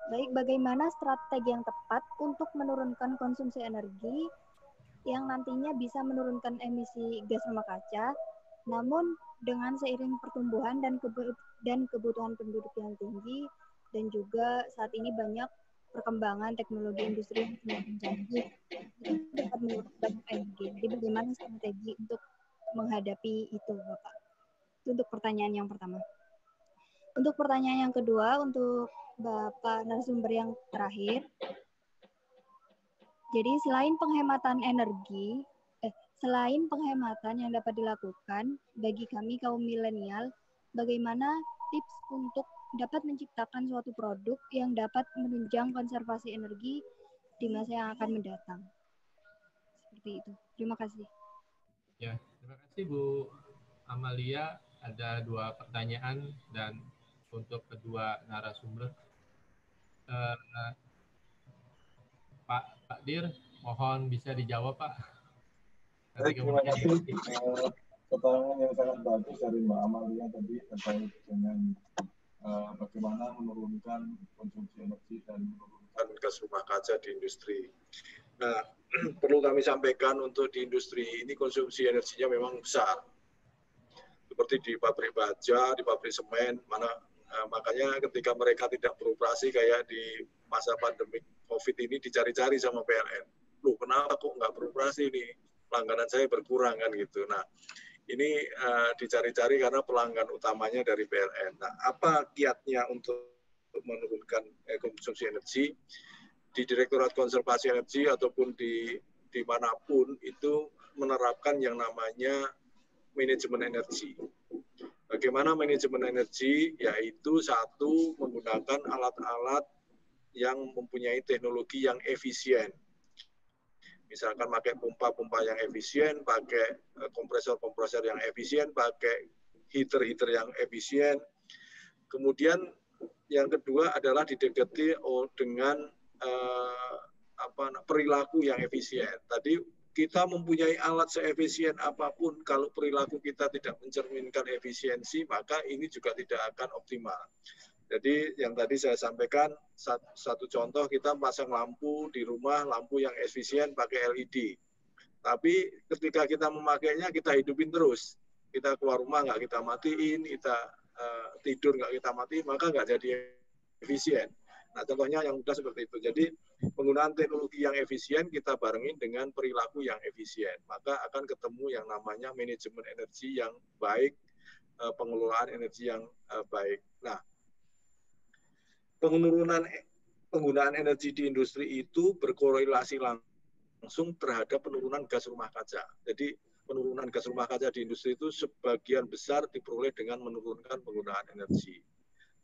Baik, bagaimana strategi yang tepat untuk menurunkan konsumsi energi yang nantinya bisa menurunkan emisi gas rumah kaca, namun dengan seiring pertumbuhan dan kebutuhan penduduk yang tinggi, dan juga saat ini banyak perkembangan teknologi industri yang semakin canggih, itu dapat menurunkan banyak energi. Jadi bagaimana strategi untuk menghadapi itu, Bapak? Itu untuk pertanyaan yang pertama. Untuk pertanyaan yang kedua, untuk Bapak narasumber yang terakhir, jadi selain penghematan yang dapat dilakukan bagi kami kaum milenial, bagaimana tips untuk dapat menciptakan suatu produk yang dapat menunjang konservasi energi di masa yang akan mendatang? Seperti itu. Terima kasih. Ya, terima kasih Bu Amalia. Ada 2 pertanyaan dan untuk kedua narasumber, Pak Dir, mohon bisa dijawab Pak. Baik, terima kasih. Pertanyaan yang sangat bagus dari Mbak Amalia tadi terkait dengan bagaimana menurunkan konsumsi energi dan menurunkan gas rumah kaca di industri. Nah, perlu kami sampaikan untuk di industri ini konsumsi energinya memang besar. Seperti di pabrik baja, di pabrik semen, makanya ketika mereka tidak beroperasi kayak di masa pandemi COVID ini dicari-cari sama PLN. Loh, kenapa kok nggak beroperasi nih? Langganan saya berkurang kan gitu. Nah, ini dicari-cari karena pelanggan utamanya dari PLN. Nah, apa kiatnya untuk menurunkan konsumsi energi? Di Direktorat Konservasi Energi ataupun di manapun itu menerapkan yang namanya manajemen energi. Bagaimana manajemen energi? Yaitu satu, menggunakan alat-alat yang mempunyai teknologi yang efisien. Misalkan pakai pompa-pompa yang efisien, pakai kompresor-kompresor yang efisien, pakai heater-heater yang efisien. Kemudian yang kedua adalah didekati dengan perilaku yang efisien. Tadi kita mempunyai alat seefisien apapun, kalau perilaku kita tidak mencerminkan efisiensi, maka ini juga tidak akan optimal. Jadi yang tadi saya sampaikan, satu contoh kita pasang lampu di rumah, lampu yang efisien pakai LED. Tapi ketika kita memakainya, kita hidupin terus. Kita keluar rumah nggak kita matiin, kita tidur nggak kita matiin, maka nggak jadi efisien. Nah, contohnya yang mudah seperti itu. Jadi penggunaan teknologi yang efisien kita barengin dengan perilaku yang efisien. Maka akan ketemu yang namanya manajemen energi yang baik, pengelolaan energi yang baik. Nah, penggunaan energi di industri itu berkorelasi langsung terhadap penurunan gas rumah kaca. Jadi penurunan gas rumah kaca di industri itu sebagian besar diperoleh dengan menurunkan penggunaan energi.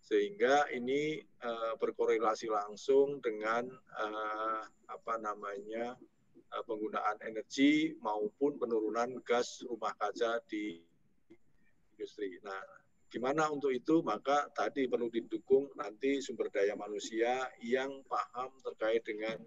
Sehingga ini berkorelasi langsung dengan penggunaan energi maupun penurunan gas rumah kaca di industri. Nah, gimana untuk itu? Maka tadi perlu didukung nanti sumber daya manusia yang paham terkait dengan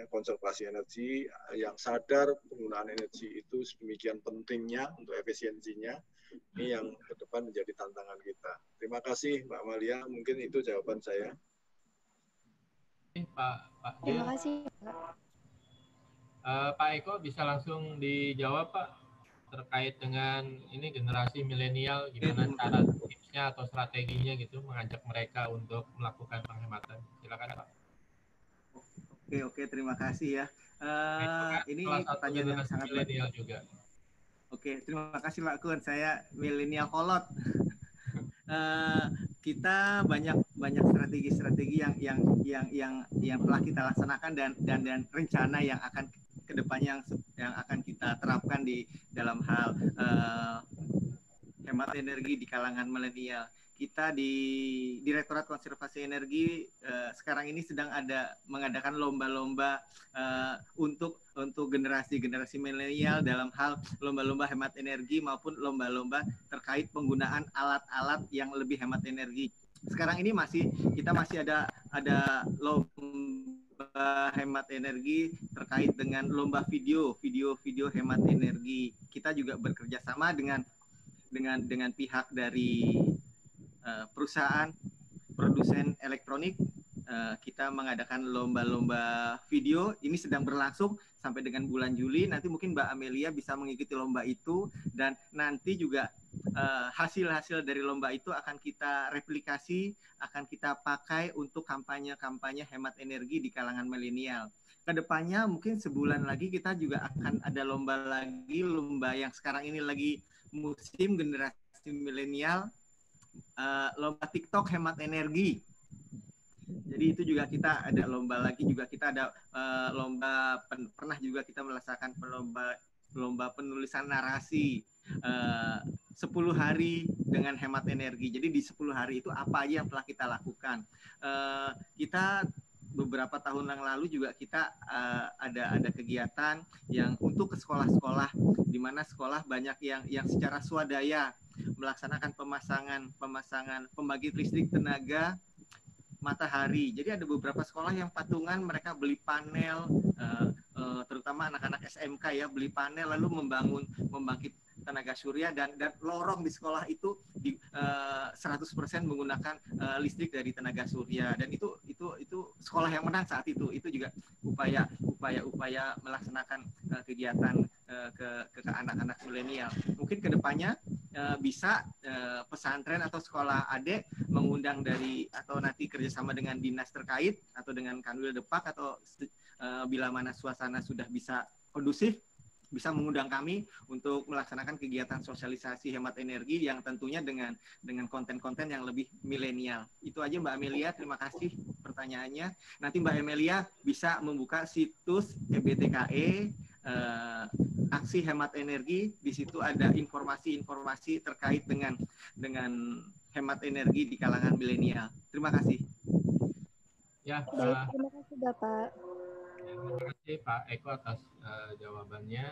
konservasi energi, yang sadar penggunaan energi itu sedemikian pentingnya untuk efisiensinya. Ini yang ke depan menjadi tantangan kita. Terima kasih Mbak Amalia, mungkin itu jawaban saya. Pak Terima kasih, Pak. Pak Eko bisa langsung dijawab Pak, terkait dengan ini generasi milenial, gimana cara tipsnya atau strateginya gitu mengajak mereka untuk melakukan penghematan. Silakan Pak. Oke, terima kasih ya. Ini pertanyaan yang sangat milenial juga. Oke, terima kasih Pak Kun. Saya milenial kolot. Kita banyak strategi yang telah kita laksanakan dan rencana yang akan kedepannya yang akan kita terapkan di dalam hal hemat energi di kalangan milenial. Kita di Direktorat Konservasi Energi sekarang ini sedang mengadakan lomba-lomba untuk generasi milenial dalam hal lomba-lomba hemat energi maupun lomba-lomba terkait penggunaan alat-alat yang lebih hemat energi. Sekarang ini kita masih ada lomba hemat energi terkait dengan lomba video hemat energi. Kita juga bekerja sama dengan pihak dari perusahaan produsen elektronik. Kita mengadakan lomba-lomba video, ini sedang berlangsung sampai dengan bulan Juli. Nanti mungkin Mbak Amelia bisa mengikuti lomba itu, dan nanti juga hasil-hasil dari lomba itu akan kita replikasi, akan kita pakai untuk kampanye-kampanye hemat energi di kalangan milenial. Kedepannya mungkin sebulan lagi kita juga akan ada lomba lagi, lomba yang sekarang ini lagi musim generasi milenial, lomba TikTok hemat energi. Jadi itu juga kita ada lomba lagi, juga kita ada pernah juga kita melaksanakan lomba penulisan narasi 10 hari dengan hemat energi. Jadi di 10 hari itu apa aja yang telah kita lakukan. Kita beberapa tahun yang lalu juga kita ada kegiatan yang untuk ke sekolah-sekolah, di mana sekolah banyak yang secara swadaya melaksanakan pemasangan pembangkit listrik tenaga matahari. Jadi ada beberapa sekolah yang patungan, mereka beli panel, terutama anak-anak SMK ya, beli panel lalu membangkit tenaga surya, dan lorong di sekolah itu 100% menggunakan listrik dari tenaga surya, dan itu sekolah yang menang saat itu juga upaya melaksanakan kegiatan ke anak-anak milenial. Mungkin kedepannya bisa pesantren atau sekolah adik mengundang atau nanti kerjasama dengan dinas terkait atau dengan Kanwil Depak, atau bila mana suasana sudah bisa kondusif, bisa mengundang kami untuk melaksanakan kegiatan sosialisasi hemat energi yang tentunya dengan konten-konten yang lebih milenial. Itu aja Mbak Amelia, terima kasih pertanyaannya. Nanti Mbak Amelia bisa membuka situs EBTKE, aksi hemat energi. Di situ ada informasi-informasi terkait dengan hemat energi di kalangan milenial. Terima kasih. Ya, Baik, terima kasih Bapak. terima kasih Pak Eko atas jawabannya.